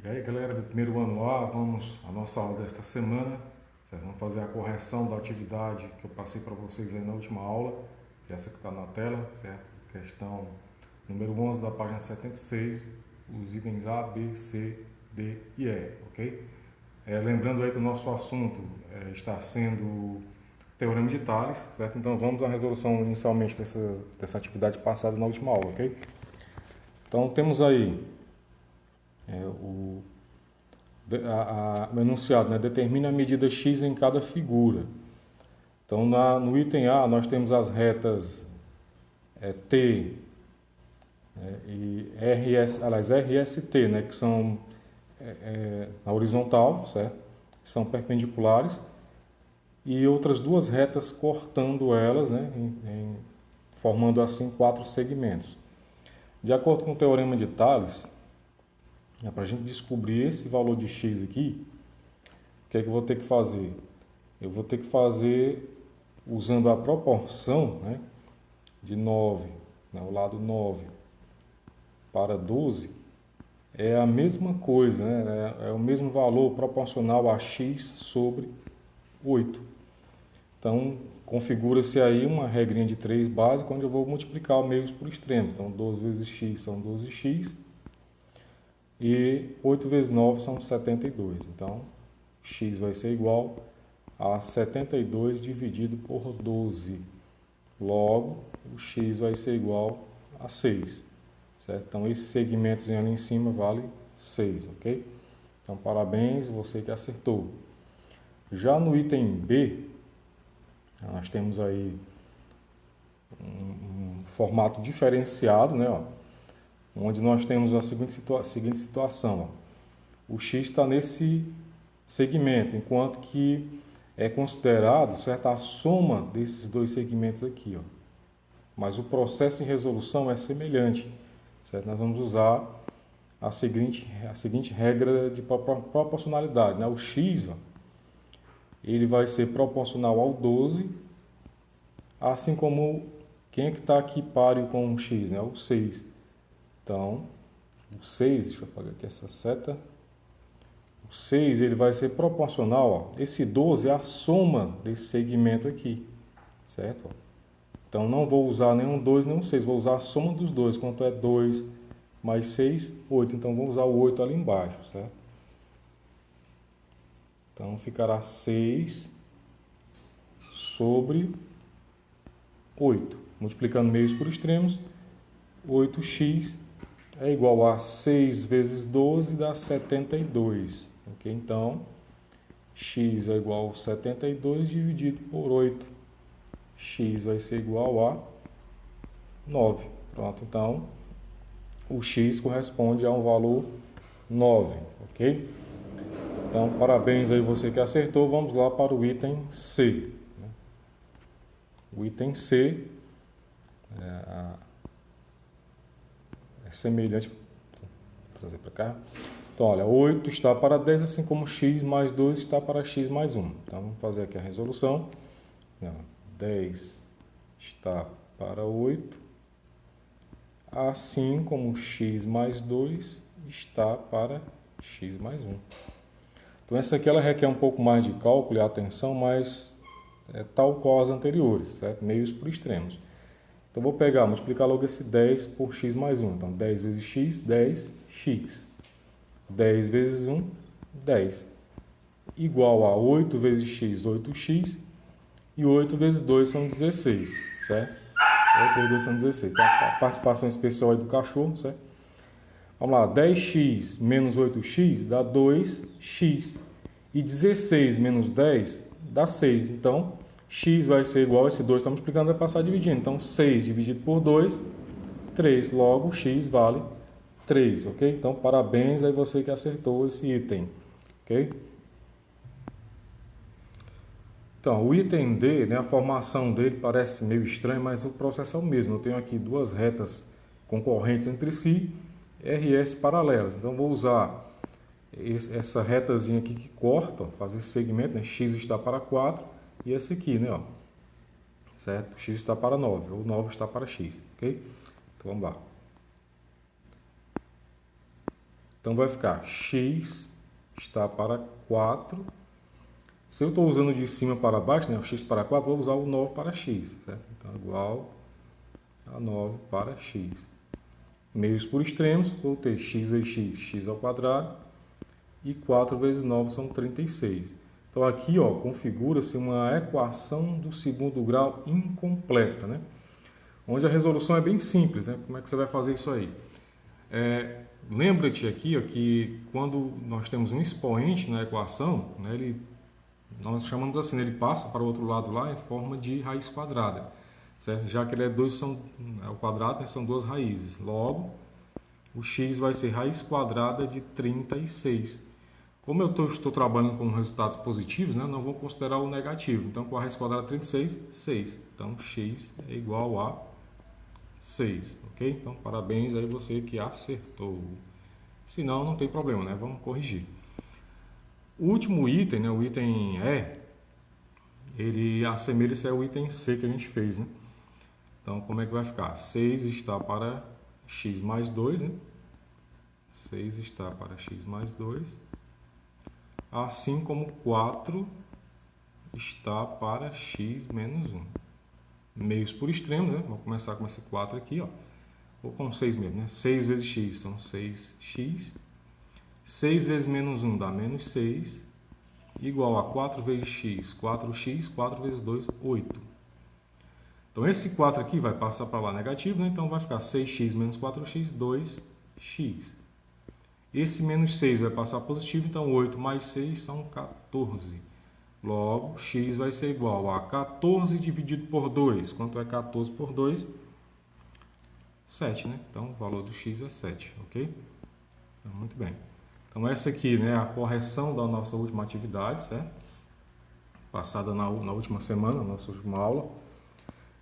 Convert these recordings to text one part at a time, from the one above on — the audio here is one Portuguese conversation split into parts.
E aí, galera do primeiro ano A, vamos à nossa aula desta semana. Certo? Vamos fazer a correção da atividade que eu passei para vocês aí na última aula, que é essa que está na tela, certo? Questão número 11 da página 76, os itens A, B, C, D e E, ok? Lembrando aí que o nosso assunto está sendo Teorema de Tales, certo? Então vamos à resolução inicialmente dessa atividade passada na última aula, ok? Então temos aí o enunciado, né? Determina a medida x em cada figura. Então no item A nós temos as retas T e RST, né? Que são na horizontal, certo? São perpendiculares, e outras duas retas cortando elas, né? Formando assim 4 segmentos. De acordo com o Teorema de Tales, para a gente descobrir esse valor de x aqui, o que é que eu vou ter que fazer? Eu vou ter que fazer usando a proporção, né, de 9, né, o lado 9 para 12, é a mesma coisa, né, é o mesmo valor proporcional a x sobre 8. Então, configura-se aí uma regrinha de 3 básica, onde eu vou multiplicar meios por extremos. Então, 12 vezes x são 12x, e 8 vezes 9 são 72. Então, x vai ser igual a 72 dividido por 12. Logo, o x vai ser igual a 6. Certo? Então, esse segmento ali em cima vale 6, ok? Então, parabéns, você que acertou. Já no item B, nós temos aí um formato diferenciado, né? Onde nós temos a seguinte situação. O x está nesse segmento, enquanto que é considerado, certo, a soma desses dois segmentos aqui. Mas o processo de resolução é semelhante. Certo? Nós vamos usar a seguinte regra de proporcionalidade. Né? O x ele vai ser proporcional ao 12, assim como quem é que está aqui páreo com o x? Né? O 6. Então, o 6, deixa eu apagar aqui essa seta. O 6 ele vai ser proporcional, esse 12 é a soma desse segmento aqui, certo? Então não vou usar nenhum 2 nem um 6, vou usar a soma dos dois. Quanto é 2 mais 6? 8. Então vou usar o 8 ali embaixo, certo? Então ficará 6 sobre 8. Multiplicando meios por extremos, 8x é igual a 6 vezes 12 dá 72. Ok? Então, x é igual a 72 dividido por 8. X vai ser igual a 9. Pronto, então, o x corresponde a um valor 9. Ok? Então, parabéns aí você que acertou. Vamos lá para o item C. O item C é semelhante. Vou trazer para cá. Então, olha, 8 está para 10, assim como x mais 2 está para x mais 1. Então, vamos fazer aqui a resolução. 10 está para 8, assim como x mais 2 está para x mais 1. Então, essa aqui ela requer um pouco mais de cálculo e atenção, mas é tal qual as anteriores, certo? Meios por extremos. Então, vou pegar, multiplicar logo esse 10 por x mais 1. Então, 10 vezes x, 10x. 10 vezes 1, 10. Igual a 8 vezes x, 8x. E 8 vezes 2 são 16, certo? 8 vezes 2 são 16. Então, a participação especial aí do cachorro, certo? Vamos lá, 10x menos 8x dá 2x. E 16 menos 10 dá 6. Então, x vai ser igual a esse 2, estamos explicando, vai passar dividindo. Então, 6 dividido por 2, 3. Logo, x vale 3, ok? Então, parabéns aí você que acertou esse item, ok? Então, o item D, né, a formação dele parece meio estranha, mas o processo é o mesmo. Eu tenho aqui duas retas concorrentes entre si, RS paralelas. Então, vou usar essa retazinha aqui que corta, fazer esse segmento, né, x está para 4, e essa aqui, né, ó, certo? X está para 9, ou 9 está para x, ok? Então, vamos lá. Então vai ficar x está para 4. Se eu estou usando de cima para baixo, né, o x para 4, vou usar o 9 para x, certo? Então, igual a 9 para x. Meios por extremos, vou ter x vezes x, x ao quadrado, e 4 vezes 9 são 36. Então, aqui, ó, configura-se uma equação do segundo grau incompleta, né? Onde a resolução é bem simples, né? Como é que você vai fazer isso aí? Lembra-te aqui, ó, que quando nós temos um expoente na equação, né, nós chamamos assim, ele passa para o outro lado lá em forma de raiz quadrada, certo? Já que ele é 2 ao quadrado, né, são duas raízes. Logo, o x vai ser raiz quadrada de 36. Como eu estou trabalhando com resultados positivos, né, não vou considerar o negativo. Então, com a raiz quadrada de 36, 6. Então, x é igual a 6, ok? Então, parabéns aí você que acertou. Se não, não tem problema, né? Vamos corrigir. O último item, né, o item E, ele assemelha-se ao item C que a gente fez, né? Então, como é que vai ficar? 6 está para x mais 2, né? 6 está para x mais 2. Assim como 4 está para x menos 1. Meios por extremos, né? Vou começar com esse 4 aqui, ó. Ou com 6 mesmo, né? 6 vezes x são 6x. 6 vezes menos 1 dá menos 6, igual a 4 vezes x, 4x, 4 vezes 2, 8. Então, esse 4 aqui vai passar para lá negativo, né? Então vai ficar 6x menos 4x, 2x. Esse menos 6 vai passar positivo, então 8 mais 6 são 14. Logo, x vai ser igual a 14 dividido por 2. Quanto é 14 por 2? 7, né? Então, o valor do x é 7, ok? Então, muito bem. Então, essa aqui, né, é a correção da nossa última atividade, certo? Passada na última semana, na nossa última aula.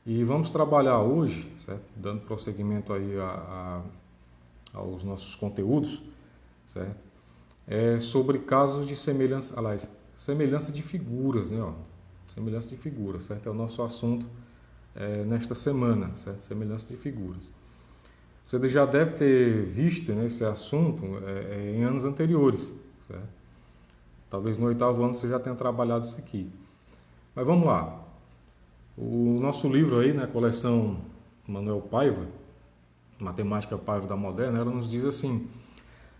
E vamos trabalhar hoje, certo? Dando prosseguimento aí aos nossos conteúdos, certo? Sobre casos de semelhança, aliás, semelhança de figuras, né? Ó, semelhança de figuras, certo? É o nosso assunto nesta semana, certo? Semelhança de figuras. Você já deve ter visto, né, esse assunto em anos anteriores, certo? Talvez no 8º ano você já tenha trabalhado isso aqui. Mas vamos lá. O nosso livro aí, na coleção Manuel Paiva, Matemática Paiva da Moderna, ela nos diz assim: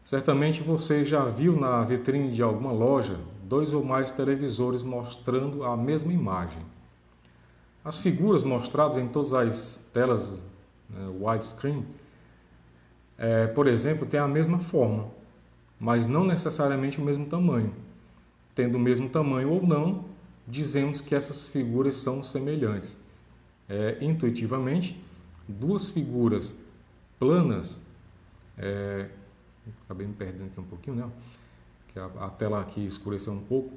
certamente você já viu na vitrine de alguma loja 2 ou mais televisores mostrando a mesma imagem. As figuras mostradas em todas as telas widescreen, por exemplo, têm a mesma forma, mas não necessariamente o mesmo tamanho. Tendo o mesmo tamanho ou não, dizemos que essas figuras são semelhantes. Intuitivamente, duas figuras planas, acabei me perdendo aqui um pouquinho, né? Que a tela aqui escureceu um pouco,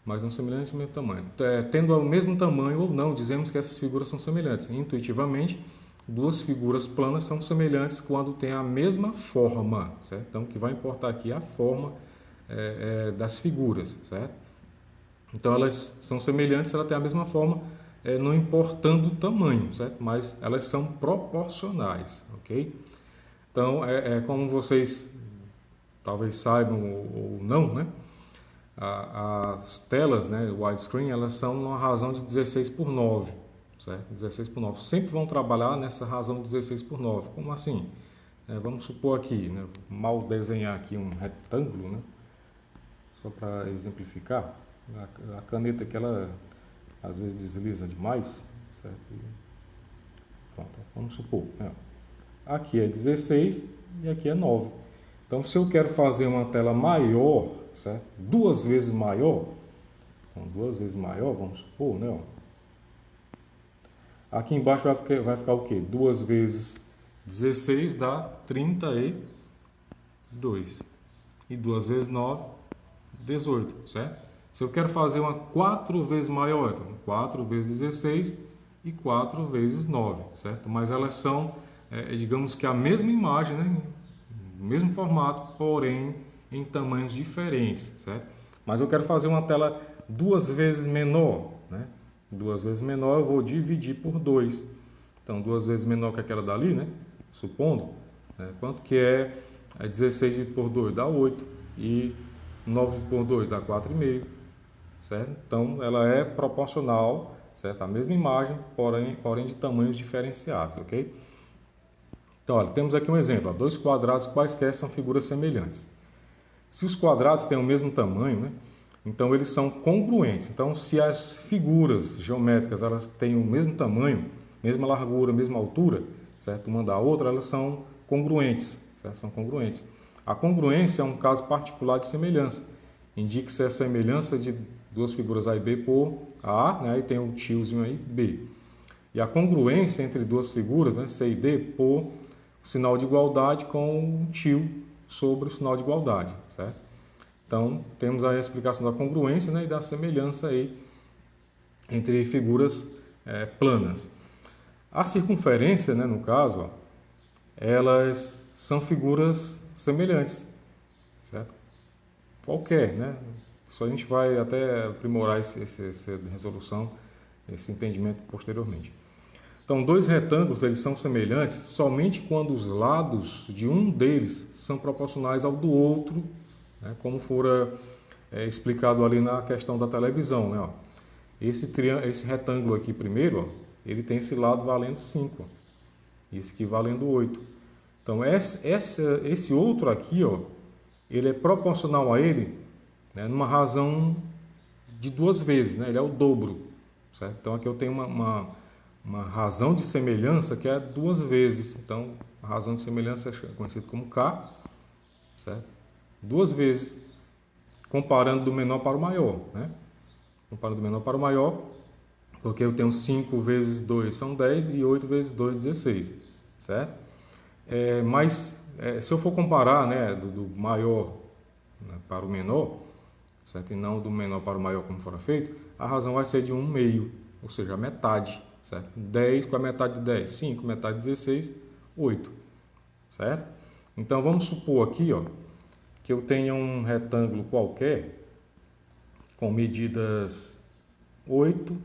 mas não semelhantes ao mesmo tamanho. Tendo o mesmo tamanho ou não, dizemos que essas figuras são semelhantes. Intuitivamente, duas figuras planas são semelhantes quando têm a mesma forma, certo? Então, o que vai importar aqui é a forma das figuras, certo? Então, elas são semelhantes, ela tem a mesma forma, não importando o tamanho, certo? Mas elas são proporcionais, ok? Então, como vocês talvez saibam ou não, né? As telas, né, widescreen, elas são numa razão de 16 por 9, certo? 16 por 9. Sempre vão trabalhar nessa razão de 16 por 9. Como assim? Vamos supor aqui, né, mal desenhar aqui um retângulo, né? Só para exemplificar. A caneta que ela às vezes desliza demais, certo? Pronto, vamos supor, né? Aqui é 16 e aqui é 9. Então, se eu quero fazer uma tela maior, certo? 2 vezes maior, então 2 vezes maior, vamos supor, né? Aqui embaixo vai ficar o quê? 2 vezes 16 dá 32. E 2 vezes 9, 18, certo? Se eu quero fazer uma 4 vezes maior, então 4 vezes 16 e 4 vezes 9, certo? Mas elas são, digamos que a mesma imagem, né? Mesmo formato, porém em tamanhos diferentes, certo? Mas eu quero fazer uma tela 2 vezes menor, né? 2 vezes menor eu vou dividir por 2. Então, 2 vezes menor que aquela dali, né? Supondo, quanto que é Aí 16 dividido por 2 dá 8. E 9 dividido por 2 dá 4,5. Certo? Então, ela é proporcional, certo? A mesma imagem, porém de tamanhos diferenciados, ok? Então, olha, temos aqui um exemplo. Ó, dois quadrados quaisquer são figuras semelhantes. Se os quadrados têm o mesmo tamanho, né? Então eles são congruentes. Então, se as figuras geométricas elas têm o mesmo tamanho, mesma largura, mesma altura, certo? Uma da outra, elas são congruentes, certo? São congruentes. A congruência é um caso particular de semelhança. Indique-se a semelhança de duas figuras A e B por A, né? E tem o tiozinho aí, B. E a congruência entre duas figuras, né? C e D, por o sinal de igualdade com o tio sobre o sinal de igualdade, certo? Então, temos a explicação da congruência, né, e da semelhança aí entre figuras planas. A circunferência, né, no caso, ó, elas são figuras semelhantes, certo? Qualquer, né? Isso a gente vai até aprimorar essa resolução, esse entendimento posteriormente. Então, dois retângulos eles são semelhantes somente quando os lados de um deles são proporcionais ao do outro, né, como fora explicado ali na questão da televisão, né, ó. Esse retângulo aqui primeiro, ó, ele tem esse lado valendo 5, esse aqui valendo 8. Então, esse outro aqui, ó, ele é proporcional a ele, né, numa razão de 2 vezes, né, ele é o dobro, certo? Então, aqui eu tenho uma razão de semelhança que é 2 vezes. Então, a razão de semelhança é conhecida como K, certo? 2 vezes, comparando do menor para o maior, né? Comparando do menor para o maior, porque eu tenho 5 vezes 2 são 10 e 8 vezes 2, 16, certo? Mas, se eu for comparar, né, do maior, né, para o menor, certo? E não do menor para o maior como fora feito, a razão vai ser de 1/2, ou seja, a metade, certo? 10 com a metade de 10, 5, metade de 16, 8, certo? Então, vamos supor aqui, ó, que eu tenha um retângulo qualquer com medidas 8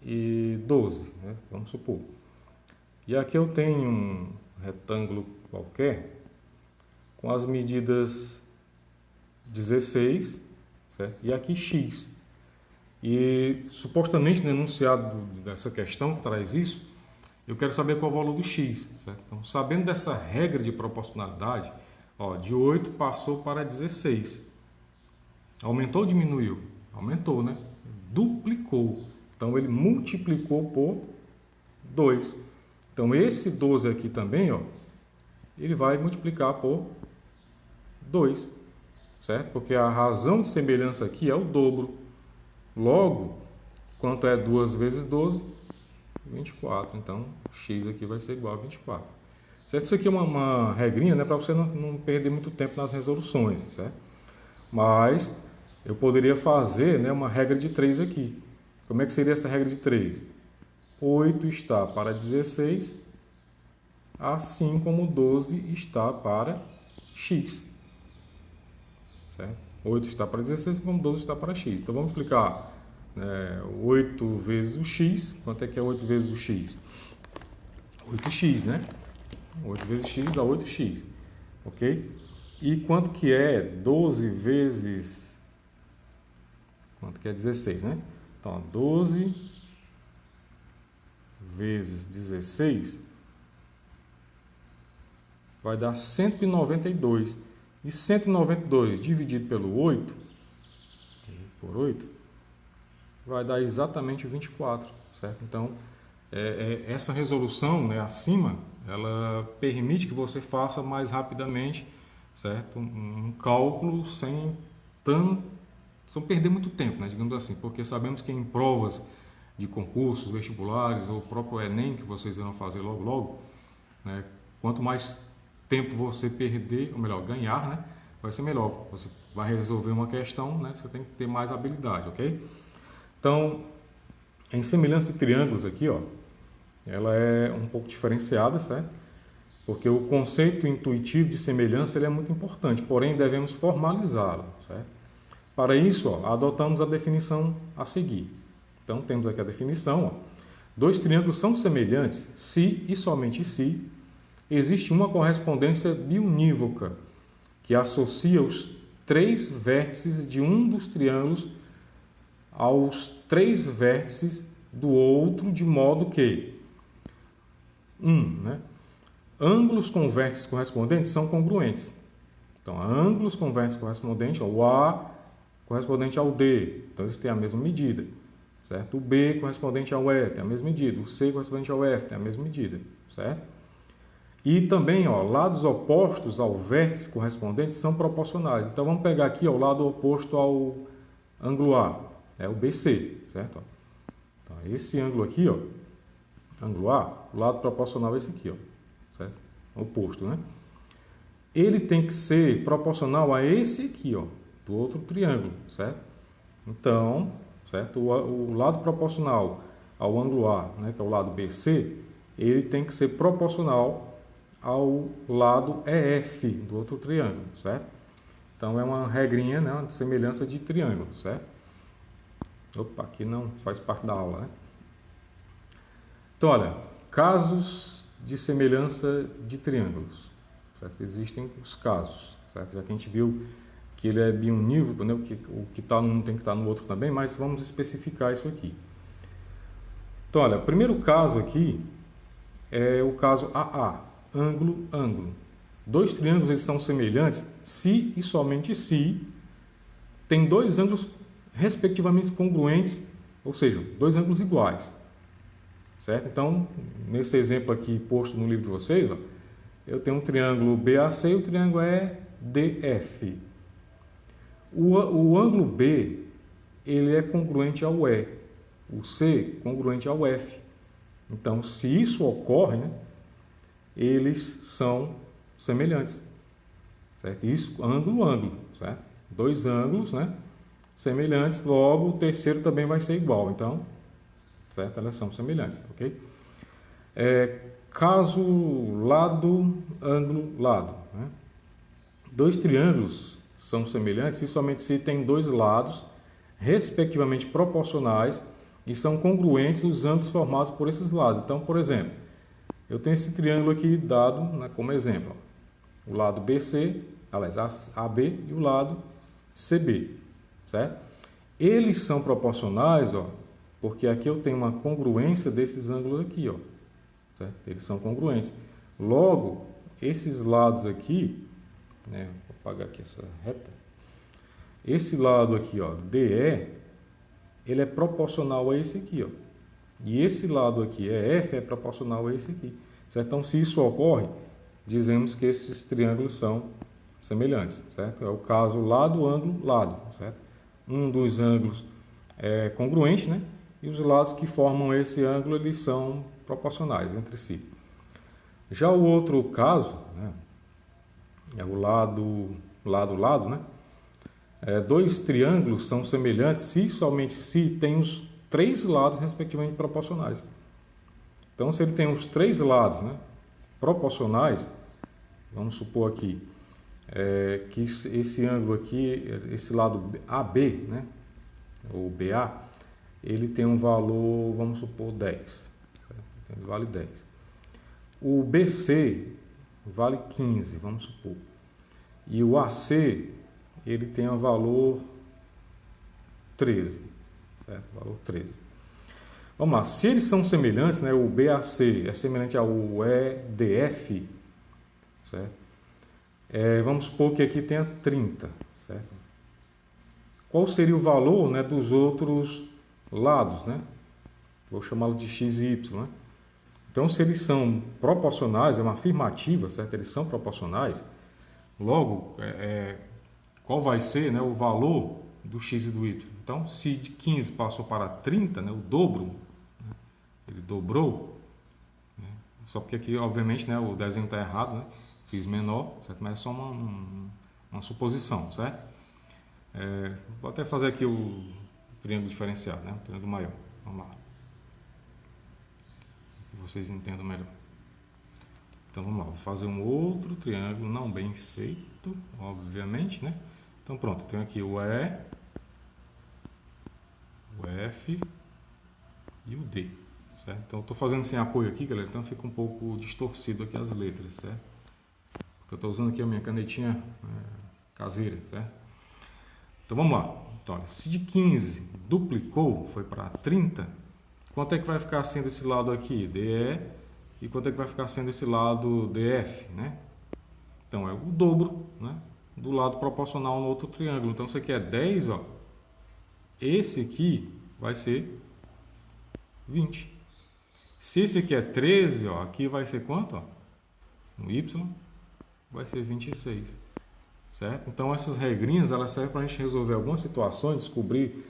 e 12, né? Vamos supor. E aqui eu tenho um retângulo qualquer com as medidas 16, certo? E aqui x. E supostamente no enunciado dessa questão que traz isso, eu quero saber qual é o valor do x, certo? Então, sabendo dessa regra de proporcionalidade, ó, de 8 passou para 16. Aumentou ou diminuiu? Aumentou, né? Duplicou. Então, ele multiplicou por 2. Então, esse 12 aqui também, ó, ele vai multiplicar por 2, certo? Porque a razão de semelhança aqui é o dobro. Logo, quanto é 2 vezes 12? 24. Então, x aqui vai ser igual a 24. Certo? Isso aqui é uma regrinha, né, para você não perder muito tempo nas resoluções, certo? Mas eu poderia fazer, né, uma regra de 3 aqui. Como é que seria essa regra de 3? 8 está para 16, assim como 12 está para x. Certo? 8 está para 16, como 12 está para x. Então, vamos explicar 8 vezes o x. Quanto é que é 8 vezes o x? 8x, né? 8 vezes x dá 8x, ok? E quanto que é 12 vezes... Quanto que é 16, né? Então, 12 vezes 16 vai dar 192. E 192 dividido pelo 8, por 8, vai dar exatamente 24, certo? Então, essa resolução, né, acima, ela permite que você faça mais rapidamente, certo? Um cálculo sem perder muito tempo, né, digamos assim, porque sabemos que em provas de concursos, vestibulares ou o próprio Enem, que vocês irão fazer logo logo, né, quanto mais tempo você perder, ou melhor, ganhar, né, vai ser melhor. Você vai resolver uma questão, né, você tem que ter mais habilidade, ok? Então, em semelhança de triângulos aqui, ó, ela é um pouco diferenciada, certo? Porque o conceito intuitivo de semelhança ele é muito importante, porém devemos formalizá-lo, certo? Para isso, ó, adotamos a definição a seguir. Então, temos aqui a definição, ó. Dois triângulos são semelhantes se e somente se existe uma correspondência biunívoca, que associa os 3 vértices de um dos triângulos aos 3 vértices do outro, de modo que ângulos com vértices correspondentes são congruentes. Então, ângulos com vértices correspondentes, o A correspondente ao D, então eles têm a mesma medida, certo? O B correspondente ao E tem a mesma medida, o C correspondente ao F tem a mesma medida, certo? E também, lados opostos ao vértice correspondente são proporcionais. Então, vamos pegar aqui o lado oposto ao ângulo A, é o BC, certo? Então, esse ângulo aqui, ângulo A, o lado proporcional é esse aqui, certo? Oposto, né? Ele tem que ser proporcional a esse aqui, do outro triângulo, certo? Então, certo? O lado proporcional ao ângulo A, né, que é o lado BC, ele tem que ser proporcional ao lado EF do outro triângulo, certo? Então é uma regrinha, né, uma semelhança de triângulo, certo? Opa, aqui não faz parte da aula, né? Então, olha, casos de semelhança de triângulos, certo? Existem os casos, certo? Já que a gente viu que ele é biunívoco, né? O que está num tem que estar no outro também, mas vamos especificar isso aqui. Então, olha, o primeiro caso aqui é o caso AA, ângulo, ângulo. 2 triângulos eles são semelhantes se e somente se tem 2 ângulos respectivamente congruentes, ou seja, 2 ângulos iguais, certo? Então, nesse exemplo aqui posto no livro de vocês, eu tenho um triângulo BAC e o triângulo EDF. O ângulo B, ele é congruente ao E, o C congruente ao F. Então, se isso ocorre, né, eles são semelhantes, certo? Isso, ângulo, ângulo, certo? 2 ângulos, né, semelhantes, logo o terceiro também vai ser igual, então, certo? Elas são semelhantes, ok? Caso lado, ângulo, lado, né? 2 triângulos são semelhantes e somente se tem 2 lados, respectivamente proporcionais, e são congruentes os ângulos formados por esses lados. Então, por exemplo, eu tenho esse triângulo aqui dado, né, como exemplo, o lado BC, aliás, AB e o lado CB, certo? Eles são proporcionais, porque aqui eu tenho uma congruência desses ângulos aqui, certo? Eles são congruentes. Logo, esses lados aqui, né, vou apagar aqui essa reta. Esse lado aqui, DE, ele é proporcional a esse aqui, E esse lado aqui, EF, é proporcional a esse aqui, certo? Então, se isso ocorre, dizemos que esses triângulos são semelhantes, certo? É o caso lado, ângulo, lado, certo? Um dos ângulos é congruente, né? E os lados que formam esse ângulo, eles são proporcionais entre si. Já o outro caso, né, é o lado, né? 2 triângulos são semelhantes se somente se tem os 3 lados respectivamente proporcionais. Então, se ele tem os 3 lados, né, proporcionais, vamos supor aqui que esse ângulo aqui, esse lado AB, né, ou BA, ele tem um valor, vamos supor, 10. Certo? Ele vale 10. O BC vale 15, vamos supor. E o AC, ele tem um valor 13. Certo? Valor 13. Vamos lá. Se eles são semelhantes, né, o BAC é semelhante ao EDF, certo? Vamos supor que aqui tenha 30, certo? Qual seria o valor, né, dos outros lados, né? Vou chamá-lo de x e y, né? Então, se eles são proporcionais, é uma afirmativa, certo? Eles são proporcionais. Logo, qual vai ser, né, o valor do x e do y? Então, se de 15 passou para 30, né, o dobro, né, ele dobrou, né? Só porque aqui, obviamente, né, o desenho está errado, né? Fiz menor, certo? Mas é só uma suposição, certo? Vou até fazer aqui o triângulo diferenciado, né? O triângulo maior. Vamos lá. Que vocês entendam melhor. Então vamos lá, vou fazer um outro triângulo não bem feito, obviamente, né? Então pronto, eu tenho aqui o E, o F e o D, certo? Então eu estou fazendo sem apoio aqui, galera, então fica um pouco distorcido aqui as letras, certo? Porque eu estou usando aqui a minha canetinha caseira, certo? Então vamos lá. Então, olha, se de 15 duplicou, foi para 30, quanto é que vai ficar sendo esse lado aqui? DE. E quanto é que vai ficar sendo esse lado DF, né? Então é o dobro, né, do lado proporcional no outro triângulo. Então isso aqui é 10, ó. Esse aqui vai ser 20. Se esse aqui é 13, ó, aqui vai ser quanto? Ó? No Y vai ser 26. Certo? Então essas regrinhas elas servem para a gente resolver algumas situações, descobrir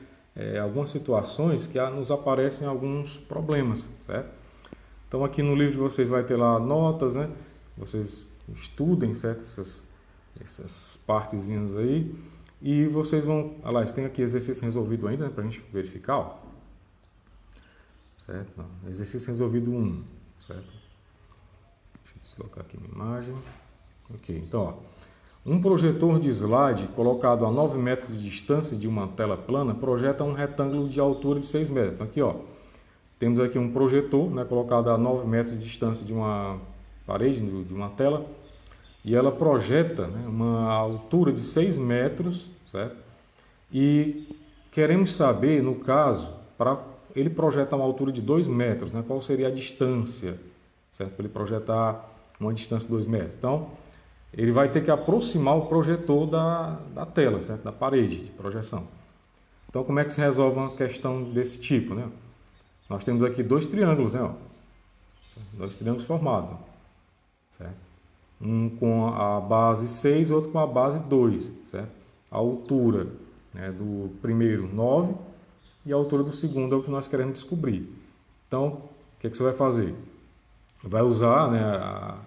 algumas situações que nos aparecem alguns problemas, certo? Então aqui no livro de vocês vai ter lá notas, né? Vocês estudem, certo? Essas partezinhas aí e vocês vão, aliás, tem aqui exercício resolvido ainda, né, para a gente verificar, ó. Certo? Não. Exercício resolvido 1, certo? Deixa eu deslocar aqui minha imagem. Ok, então, ó, um projetor de slide colocado a 9 metros de distância de uma tela plana projeta um retângulo de altura de 6 metros. Então aqui, ó, temos aqui um projetor, né, colocado a 9 metros de distância de uma parede, de uma tela, e ela projeta, né, uma altura de 6 metros, certo? E queremos saber, no caso, para ele projetar uma altura de 2 metros, né, qual seria a distância, certo? Para ele projetar uma distância de 2 metros. Então, ele vai ter que aproximar o projetor da tela, certo? Da parede de projeção. Então, como é que se resolve uma questão desse tipo, né? Nós temos aqui dois triângulos, né? Ó. Dois triângulos formados, ó. Certo? Um com a base 6, outro com a base 2, certo? A altura, né, do primeiro 9 e a altura do segundo é o que nós queremos descobrir. Então, o que é que você vai fazer? Vai usar, né,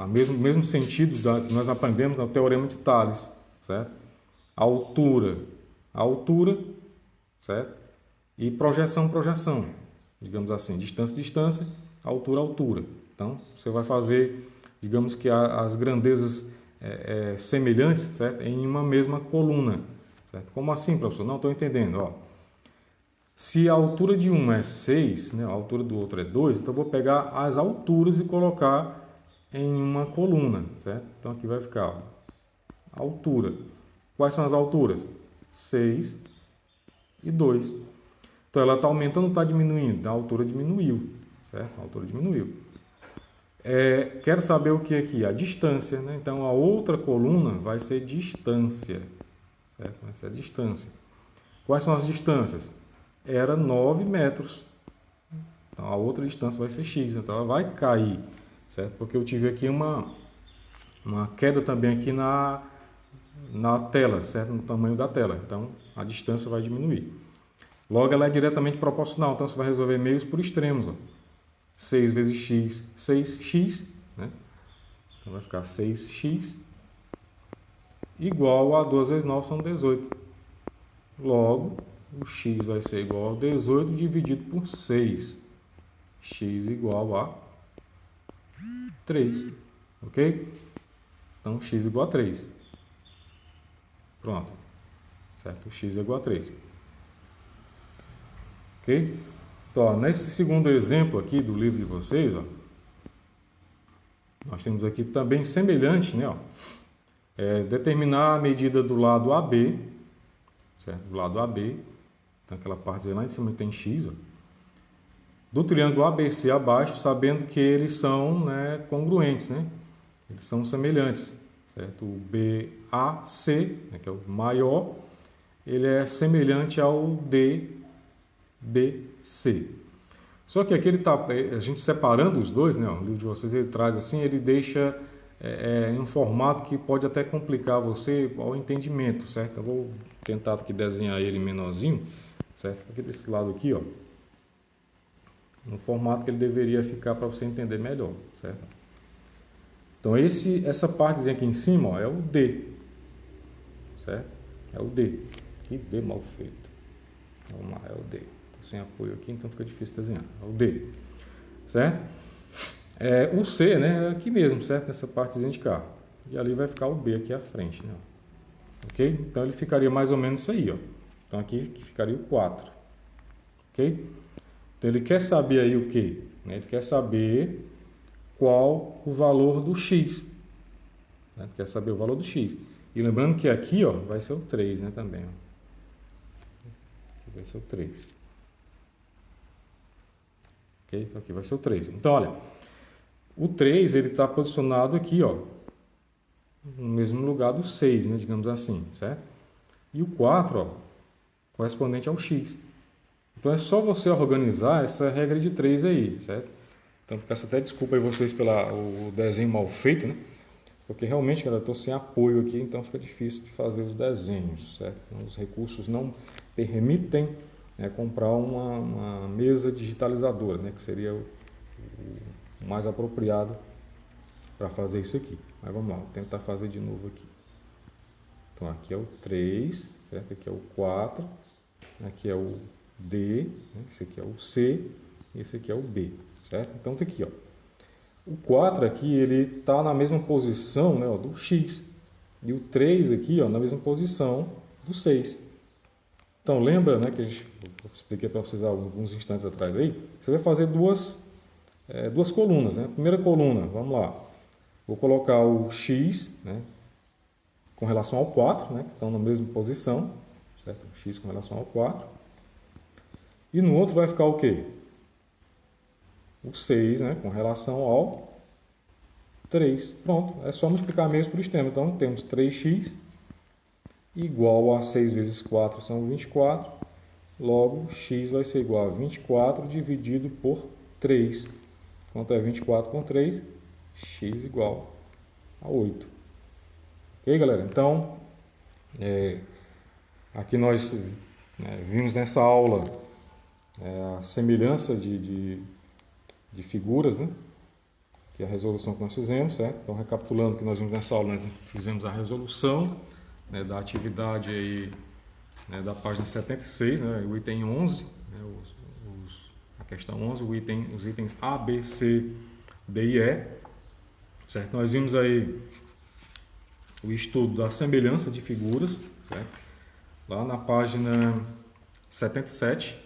mesmo sentido que nós aprendemos no Teorema de Tales, certo? Altura, certo? E projeção, digamos assim, distância, altura. Então, você vai fazer, digamos que as grandezas semelhantes, certo? Em uma mesma coluna, certo? Como assim, professor? Não estou entendendo, ó. Se a altura de um é 6, né, a altura do outro é 2, então eu vou pegar as alturas e colocar em uma coluna, certo? Então aqui vai ficar, ó, altura. Quais são as alturas? 6 e 2. Então ela está aumentando ou está diminuindo? A altura diminuiu, certo? A altura diminuiu. Quero saber o que aqui? A distância, né? Então a outra coluna vai ser distância, certo? Vai ser a distância. Quais são as distâncias? Era 9 metros. Então a outra distância vai ser x, então ela vai cair, certo? Porque eu tive aqui uma queda também aqui na tela, certo? No tamanho da tela. Então a distância vai diminuir. Logo ela é diretamente proporcional, então você vai resolver meios por extremos, ó. 6 vezes x, 6x, né? Então vai ficar 6x igual a 2 vezes 9 são 18. Logo, o x vai ser igual a 18 dividido por 6. X igual a 3. Ok? Então, x igual a 3. Pronto. Certo? X igual a 3. Ok? Então, ó, nesse segundo exemplo aqui do livro de vocês, ó, nós temos aqui também semelhante, né? Ó, determinar a medida do lado AB, certo? Do lado AB, então aquela parte lá em cima tem x, ó, do triângulo ABC abaixo, sabendo que eles são, né, congruentes, né? Eles são semelhantes, certo? O BAC, né, que é o maior, ele é semelhante ao DBC. Só que aqui ele tá, a gente separando os dois, né? O livro de vocês ele traz assim, ele deixa em um formato que pode até complicar você ao entendimento, certo? Eu vou tentar aqui desenhar ele menorzinho, certo? Aqui desse lado aqui, ó, no formato que ele deveria ficar para você entender melhor, certo? Então essa partezinha aqui em cima, ó, é o D, certo? É o D. Que D mal feito. Vamos lá, é o D. Tô sem apoio aqui, então fica difícil desenhar. É o D, certo? O C, né, é aqui mesmo, certo? Nessa partezinha de cá. E ali vai ficar o B aqui à frente, né? Ok? Então ele ficaria mais ou menos isso aí, ó. Então aqui ficaria o 4. Ok? Então ele quer saber aí o quê? Ele quer saber qual o valor do x. Ele quer saber o valor do x. E lembrando que aqui, ó, vai ser o 3, né, também. Ó. Aqui vai ser o 3. Ok? Então aqui vai ser o 3. Então, olha, o 3 ele está posicionado aqui, ó, no mesmo lugar do 6, né, digamos assim, certo? E o 4, ó, correspondente ao x. Então é só você organizar essa regra de 3 aí, certo? Então peço até desculpa aí vocês pelo desenho mal feito, né? Porque realmente, cara, eu estou sem apoio aqui, então fica difícil de fazer os desenhos, certo? Então, os recursos não permitem, né, comprar uma mesa digitalizadora, né, que seria o mais apropriado para fazer isso aqui. Mas vamos lá, vou tentar fazer de novo aqui. Então aqui é o 3, certo? Aqui é o 4, aqui é o D, né? Esse aqui é o C, e esse aqui é o B, certo? Então tá aqui, ó. O 4 aqui, ele está na mesma posição, né, ó, do X. E o 3 aqui, ó, na mesma posição do 6. Então lembra, né, que eu expliquei para vocês há alguns instantes atrás aí, você vai fazer duas colunas, né? Primeira coluna, vamos lá. Vou colocar o X, né, com relação ao 4, né, que estão na mesma posição, certo? O X com relação ao 4. E no outro vai ficar o quê? O 6, né, com relação ao 3. Pronto, é só multiplicar mesmo por extremo. Então, temos 3x igual a 6 vezes 4 são 24. Logo, x vai ser igual a 24 dividido por 3. Quanto é 24 com 3? X igual a 8. Ok, galera? Então, aqui nós vimos nessa aula a semelhança de figuras, né? Que é a resolução que nós fizemos, certo? Então, recapitulando que nós vimos nessa aula, nós fizemos a resolução, né, da atividade aí, né, da página 76, né, o item 11, né, a questão 11, os itens A, B, C, D e E, certo? Nós vimos aí o estudo da semelhança de figuras, certo? Lá na página 77,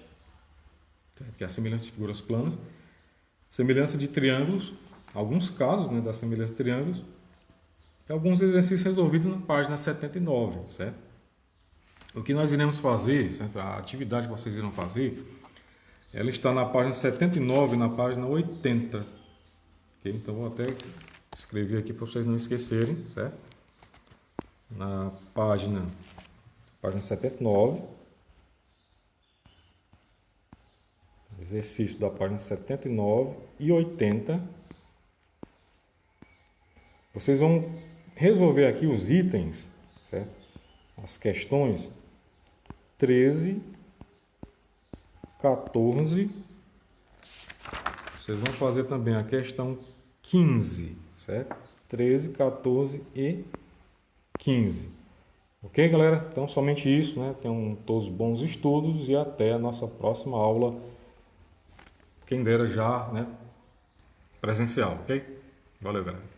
que é a semelhança de figuras planas, semelhança de triângulos, alguns casos, né, da semelhança de triângulos, e alguns exercícios resolvidos na página 79, certo? O que nós iremos fazer, certo? A atividade que vocês irão fazer, ela está na página 79 e na página 80. Okay? Então, vou até escrever aqui para vocês não esquecerem, certo? Na página 79, exercício da página 79 e 80, vocês vão resolver aqui os itens, certo? As questões 13, 14, vocês vão fazer também a questão 15, certo? 13, 14 e 15. Ok, galera? Então, somente isso, né? Tenham todos bons estudos e até a nossa próxima aula, quem dera já, né? Presencial, ok? Valeu, galera.